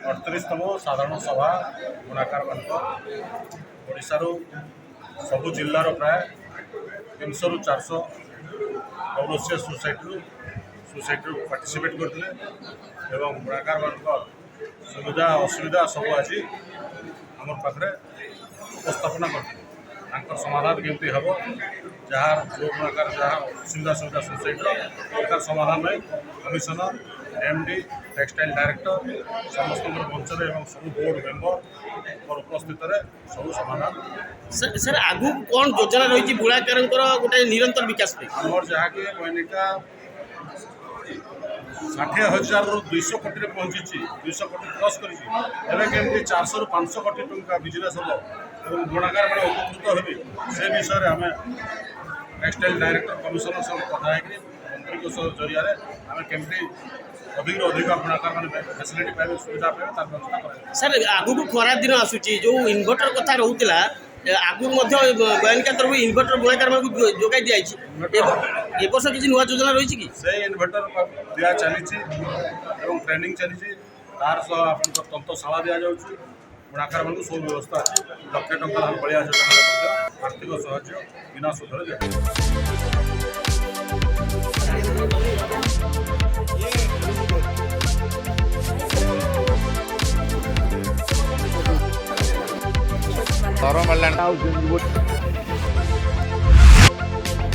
38तम साधारण सभा बुणाकार ओडार सबु जिलार प्राय 300 ରୁ 400 पौरस्य सोसाइटी पार्टिसिपेट करते बुणाकार सुविधा असुविधा सब आज आम पाखे उपस्थापना करते समाधान केमती हम जार जो बुणाकार जहाँ असुविधा सुविधा सोसाइटी समाधान में कमिशनर एमडी टेक्सटाइल डायरेक्टर समस्त मंच सब बोर्ड मेंबर और उपस्थित सब समाधान सर आगु कौन योजना रही बुणाकार गोटे निरंतर विकास आमर जहाँ कि मैनिका 60,000 ରୁ 200 कोटी पहुँची 200 कोटी क्रॉस कर 400 ରୁ 500 कोटी टंका बिजनेस हम और बुणाकार मैंने उपकृत हेबे से विषय आम टेक्सटाइल डायरेक्टर कमिशनर सब कथा मंत्री जरिया आम केमती अधिक अधिक बुणाकार मैंने फैसिलिटी पाइबे सुविधा पाइबे तार व्यवस्था कर सर आगु को खरा दिन आसूची जो इन्वर्टर कथा रहूला आगु बयान के तरफ इन्वर्टर बुणाकार जोगाई दिखाई ए वर्ष किसी नुआ योजना रही कि से इन्वर्टर दिया चली ट्रेनिंग चली तार सह आप तंत्रशाला दि जाऊँ बुणाकार मान सब व्यवस्था अच्छी लक्षे टंका बलिया योजना आर्थिक साहाय्य बिना सुधर दिया Toro Malan